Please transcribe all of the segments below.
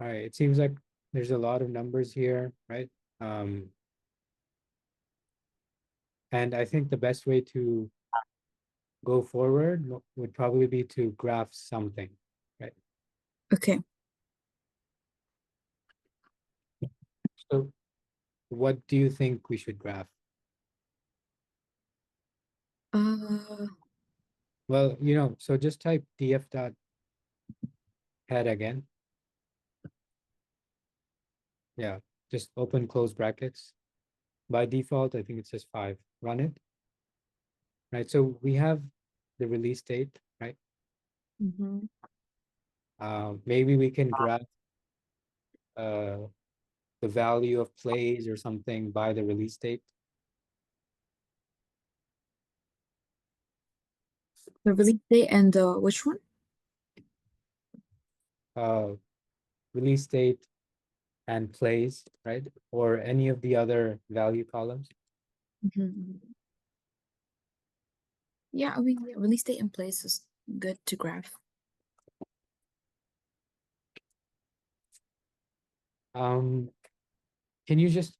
All right, it seems like there's a lot of numbers here, right? And I think the best way to go forward would probably be to graph something, right? Okay. So what do you think we should graph? Uh, Well, so just type df dot head again. Yeah, just open close brackets. By default, I think it says 5. Run it, right? So we have the release date, right? mhm. Maybe we can graph uh, the value of plays or something by the release date. The release date and the which one? Uh, Release date and plays, right? Or any of the other value columns. Mhm. Yeah, I mean, yeah, release date and place is good to graph. Um, can you just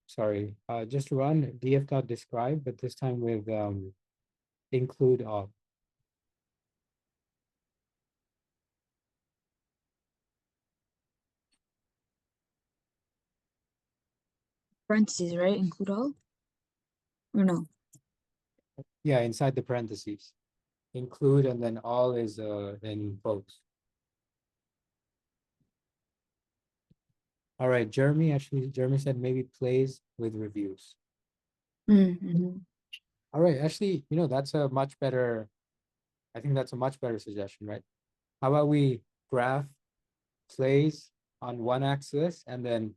sorry, just run df.describe, but this time with include all. Parentheses, right? Include all? Or no? Yeah, inside the parentheses. Include and then all is in quotes. All right, Jeremy said maybe plays with reviews. Mm-hmm. All right, actually, that's a much better, I think that's a much better suggestion, right? How about we graph plays on one axis and then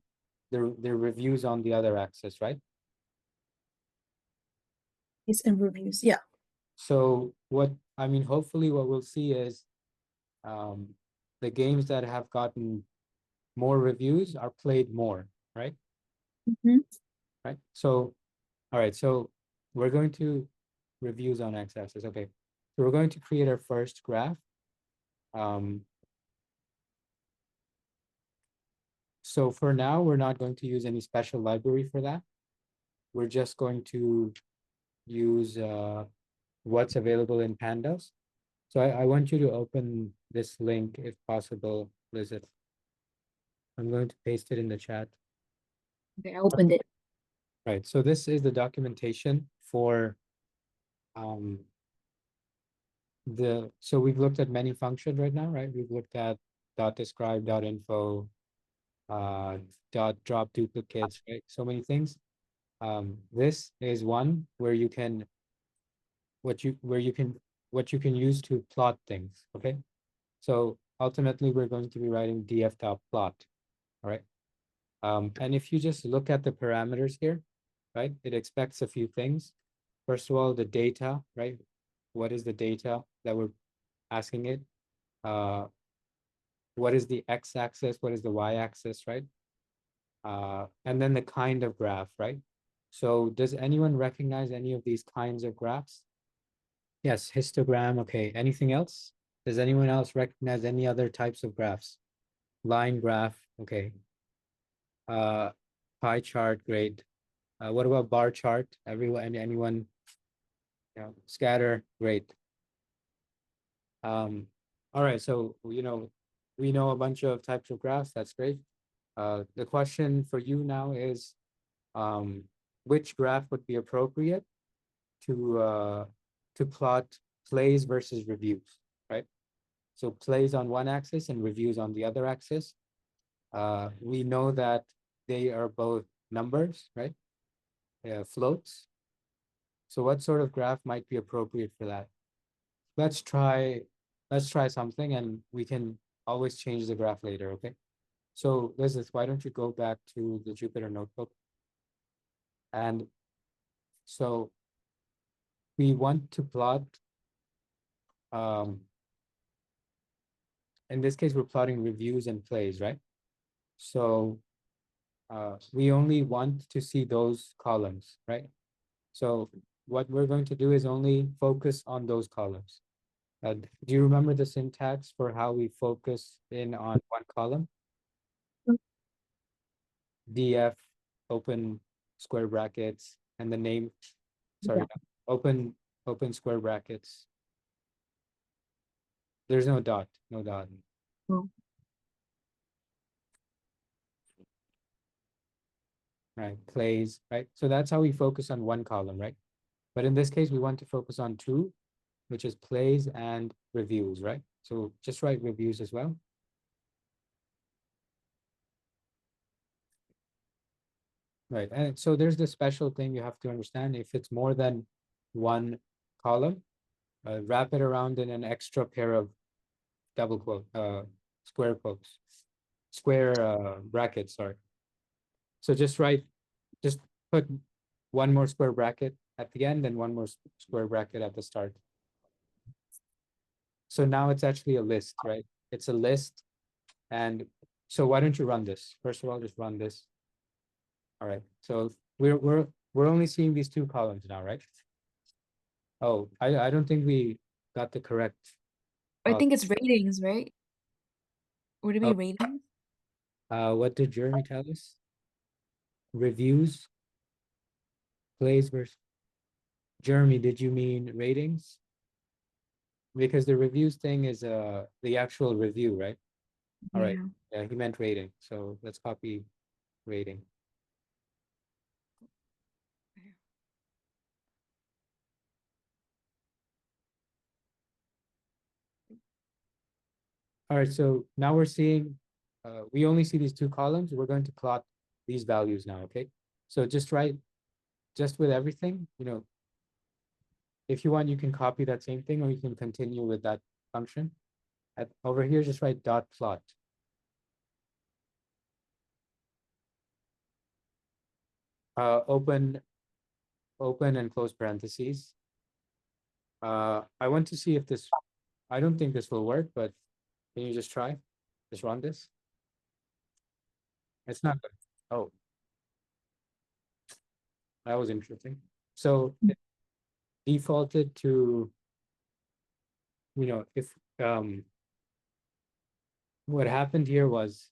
the reviews on the other axis, right? It's in reviews. Yeah. So hopefully what we'll see is um, the games that have gotten more reviews are played more, right? Mm-hmm. Right. So, all right. So we're going to reviews on x-axis. Okay. So we're going to create our first graph. Um, so for now, we're not going to use any special library for that. We're just going to use what's available in Pandas. So I want you to open this link if possible, Lizeth. I'm going to paste it in the chat. Okay, I opened it. Right. So this is the documentation for um, so we've looked at many functions right now, right? We've looked at dot describe, dot info, uh, dot drop duplicates, right? So many things. This is one where you can what you where you can what you can use to plot things. Okay. So ultimately we're going to be writing df dot plot. All right. And if you just look at the parameters here, right, it expects a few things. First of all, the data, right? What is the data that we're asking it? Uh, what is the x-axis? What is the y-axis, right? And then the kind of graph, right? So does anyone recognize any of these kinds of graphs? Yes, histogram. Okay. Anything else? Does anyone else recognize any other types of graphs? Line graph. Okay. Uh, Pie chart. Great. What about bar chart? Anyone? Scatter. Great. All right. So we know a bunch of types of graphs. That's great. The question for you now is, um, which graph would be appropriate to plot plays versus reviews, right? So plays on one axis and reviews on the other axis. We know that they are both numbers, right? Floats. So what sort of graph might be appropriate for that? Let's try let's try something and we can always change the graph later, okay? So Elizabeth, why don't you go back to the Jupyter notebook? And so we want to plot, um, in this case, we're plotting reviews and plays, right? So we only want to see those columns, right? So what we're going to do is only focus on those columns. Do you remember the syntax for how we focus in on one column? df, open square brackets, and the name, sorry, Yeah. open square brackets. There's no dot, no dot. Oh, Right, plays, right? So that's how we focus on one column, right? But in this case, we want to focus on two, which is plays and reviews, right? So just write reviews as well. Right, and so there's this special thing you have to understand. If it's more than one column, wrap it around in an extra pair of double quote, square quotes, square brackets, sorry. So just put one more square bracket at the end and one more square bracket at the start. So now it's actually a list, right? It's a list. And so why don't you run this? First of all, just run this. All right. So we're only seeing these two columns now, right? Oh, I don't think we got the correct I column. think it's ratings, right? Would it be Oh, ratings? what did Jeremy tell us? Reviews, plays versus Jeremy, did you mean ratings? Because the reviews thing is the actual review, right? All right. Yeah. Yeah, he meant rating. So let's copy rating. All right, so now we're seeing, we only see these two columns. We're going to plot these values now, okay? So just write, just with everything, if you want, you can copy that same thing or you can continue with that function. Over here, just write dot plot. Open and close parentheses. I want to see if this, I don't think this will work, but can you just try? Just run this. It's not good. Oh, that was interesting. So it defaulted to, if what happened here was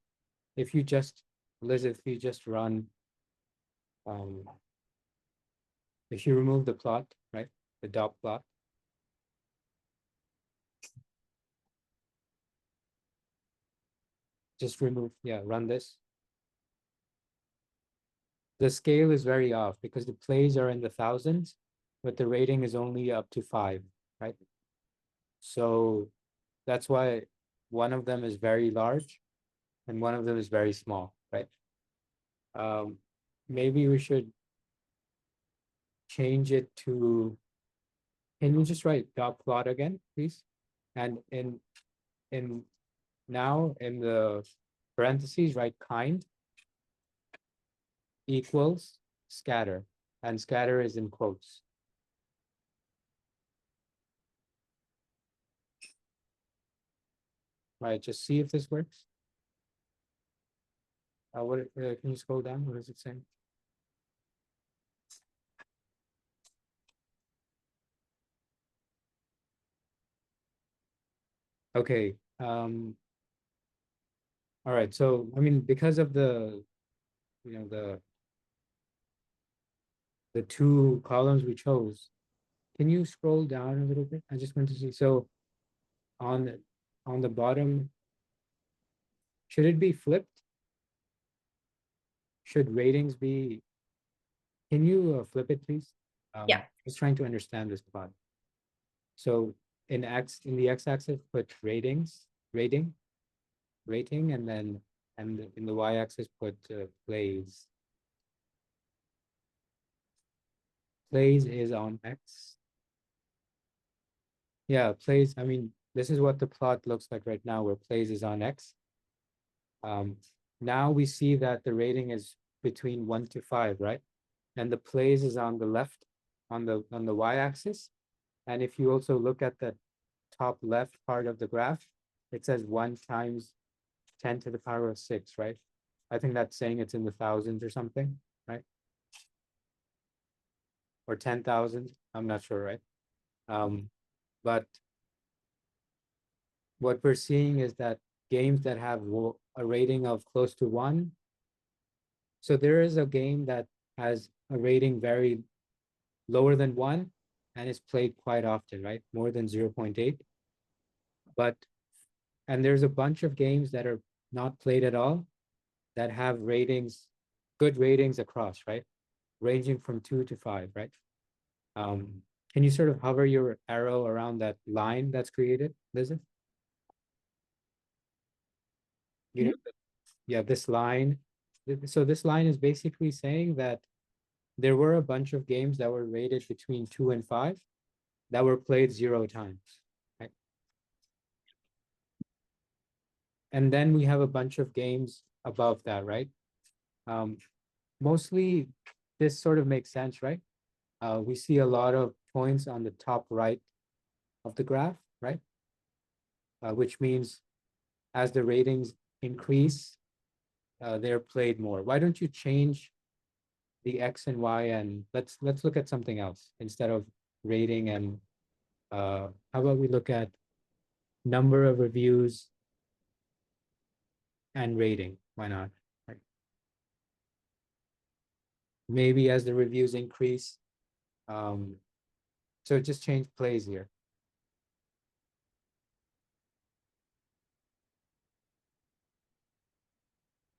if you just, Liz, if you just run, um, if you remove the plot, right, the dot plot, just remove, yeah, run this. The scale is very off because the plays are in the thousands, but the rating is only up to 5, right? So that's why one of them is very large and one of them is very small, right? Um, maybe we should change it to, can you just write dot plot again, please? And in now in the parentheses, write kind equals scatter, and scatter is in quotes. Right, just see if this works. Can you scroll down? What is it saying? Okay. All right. So I mean, because of the you know the two columns we chose, can you scroll down a little bit? I just want to see. So on the bottom, should it be flipped? Should ratings be? Can you flip it, please? Yeah. Just trying to understand this plot. So in the x-axis, put rating, and then in the y-axis, put plays. Plays is on X. Yeah, plays. I mean, this is what the plot looks like right now, where plays is on X. Now we see that the rating is between 1 to 5, right? And the plays is on the left, on the y-axis. And if you also look at the top left part of the graph, it says 1 times 10 to the power of 6, right? I think that's saying it's in the thousands or something, right? Or 10,000. I'm not sure, right? But what we're seeing is that games that have a rating of close to 1. So there is a game that has a rating very lower than 1 and is played quite often, right? More than 0.8. But, and there's a bunch of games that are not played at all that have ratings, good ratings across, right? Ranging from 2 to 5, right? Um, can you sort of hover your arrow around that line that's created, Lizzie? You know, yeah, this line. So this line is basically saying that there were a bunch of games that were rated between 2 and 5 that were played 0 times, right? And then we have a bunch of games above that, right? Um, Mostly this sort of makes sense, right? We see a lot of points on the top right of the graph, right? Which means as the ratings increase, they're played more. Why don't you change the X and Y and let's look at something else instead of rating and how about we look at number of reviews and rating? Why not? Right. Maybe as the reviews increase, um, so just change plays here.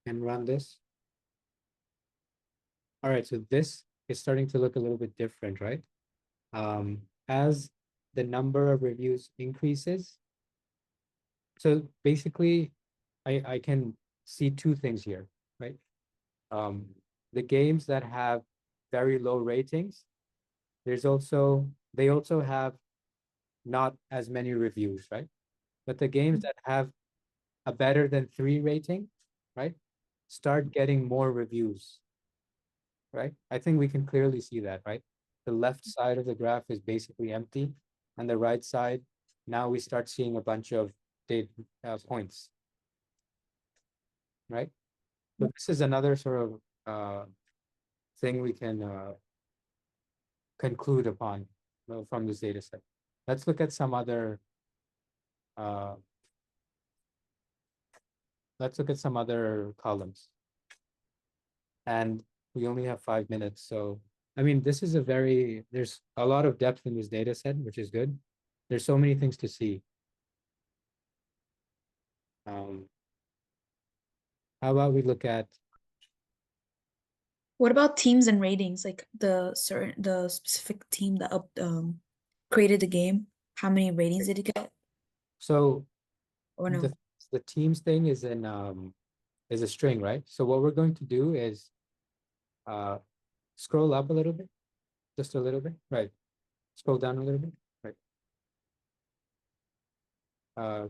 And run this. All right, so this is starting to look a little bit different, right? As the number of reviews increases, so basically I can see two things here, right? Um, the games that have very low ratings, they also have not as many reviews, right? But the games that have a better than 3 rating, right, start getting more reviews, right? I think we can clearly see that, right? The left side of the graph is basically empty, and the right side, now we start seeing a bunch of data points, right? So this is another sort of thing we can conclude upon from this data set. Let's look at some other uh, let's look at some other columns. And we only have 5 minutes. So, I mean, there's a lot of depth in this data set, which is good. There's so many things to see. Um, how about we look at, What about teams and ratings? Like the specific team that created the game. How many ratings did it get? so Or no? the teams thing is a string, right? So what we're going to do is uh, scroll up a little bit, just a little bit, right? Scroll down a little bit, right? Uh,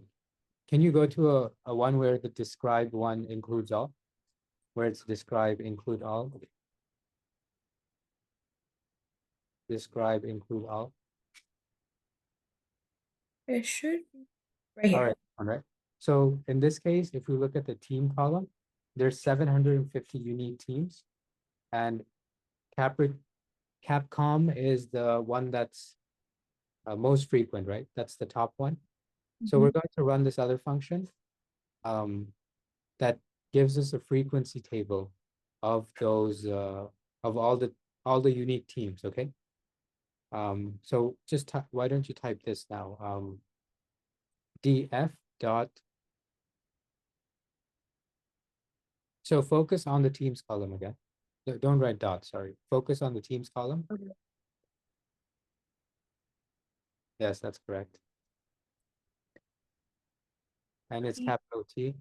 can you go to a one where the describe one includes all, where it's describe include all, describe include all? It should be right All here. right, all right. So in this case, if we look at the team column, there's 750 unique teams, and Capri Capcom is the one that's most frequent, right? That's the top one. So we're going to run this other function um, that gives us a frequency table of those of all the unique teams. Okay. So just why don't you type this now? df dot. So focus on the teams column again. Don't write dot. Sorry. Focus on the teams column. Okay. Yes, that's correct. And it's capital T.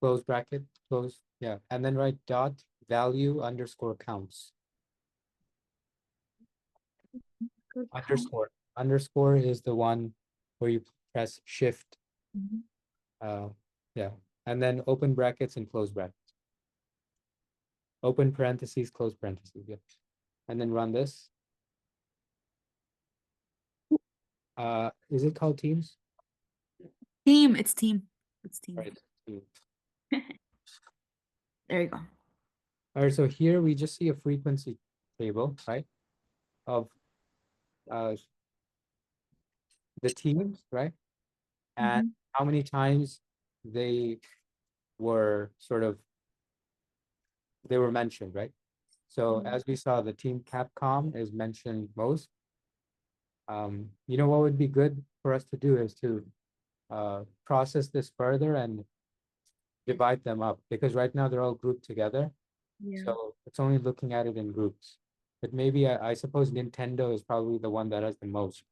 Close bracket. Close. Yeah. And then write dot value underscore counts. Good count. Underscore. Underscore is the one where you press shift. Mhm. Yeah. And then open brackets and close brackets. Open parentheses, close parentheses. Yeah. And then run this. Is it called Teams? Team. It's team. It's team. Right. Teams. There you go. All right. So here we just see a frequency table, right? Of the teams, right? And Mm-hmm. how many times they were sort of they were mentioned, right? So Mm-hmm. as we saw, the team Capcom is mentioned most. You know what would be good for us to do is to process this further and divide them up because right now they're all grouped together. Yeah. So it's only looking at it in groups. But maybe I suppose Nintendo is probably the one that has the most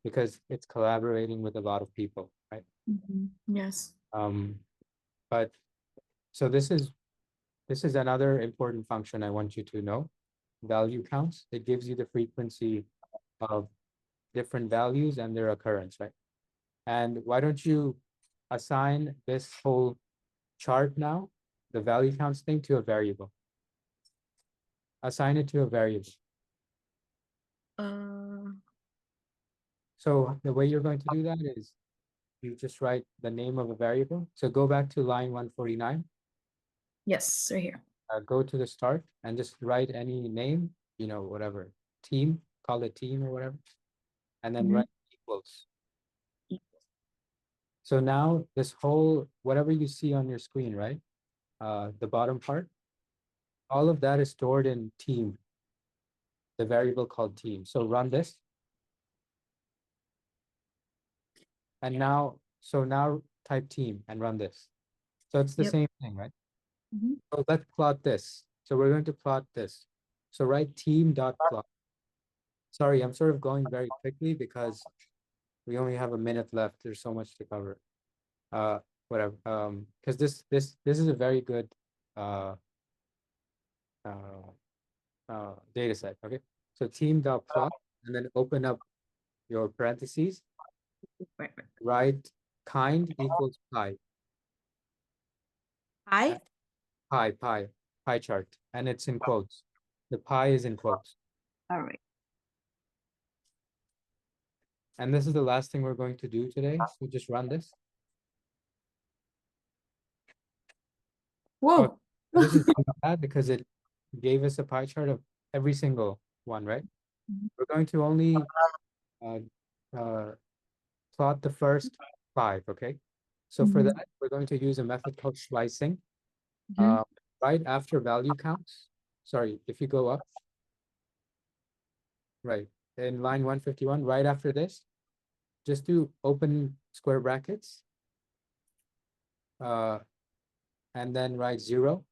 because it's collaborating with a lot of people, right? Mm-hmm. Yes. Um, but so this is another important function I want you to know. Value counts. It gives you the frequency of different values and their occurrence, right? And why don't you assign this whole chart now, the value counts thing, to a variable? Assign it to a variable. Uh, So the way you're going to do that is you just write the name of a variable. So go back to line 149, yes, right here. go to the start and just write any name, whatever, team, call it team or whatever, and then Mm-hmm. write equals. So now this whole, whatever you see on your screen, right? The bottom part, all of that is stored in team, the variable called team. So run this. And now, so now type team and run this. So it's the Yep. same thing, right? Mm-hmm. So let's plot this. So we're going to plot this. So write team dot plot. Sorry, I'm sort of going very quickly because we only have a minute left. There's so much to cover. Uh, whatever. Because this is a very good uh uh data set. Okay. So team dot plot and then open up your parentheses. Right, right. Write kind equals pi. I. uh, Pie chart, and it's in quotes. The pi is in quotes. All right. And this is the last thing we're going to do today. So just run this. Oh, Whoa. this is really bad because it gave us a pie chart of every single one, right? Mhm. We're going to only uh, uh, plot the first five, okay? So for Mhm. that, we're going to use a method called slicing. Mhm. Uh, right after value counts, sorry, if you go up, right, in line 151, right after this, just do open square brackets, uh, and then write 0,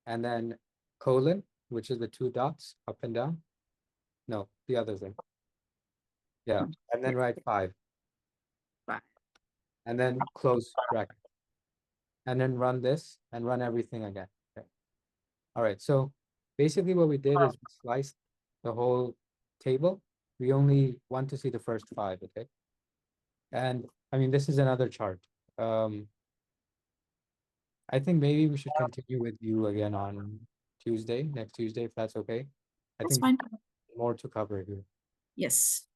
and then colon, which is the two dots up and down. No, the other thing. Yeah, and then Here. write 5, Bye. and then close bracket, and then run this and run everything again. Okay. All right, so basically what we did is we sliced the whole table. We only want to see the first 5, okay? And I mean, this is another chart. Um, I think maybe we should continue with you again on Tuesday, next Tuesday, if that's okay. I That's think fine. more to cover here. Yes.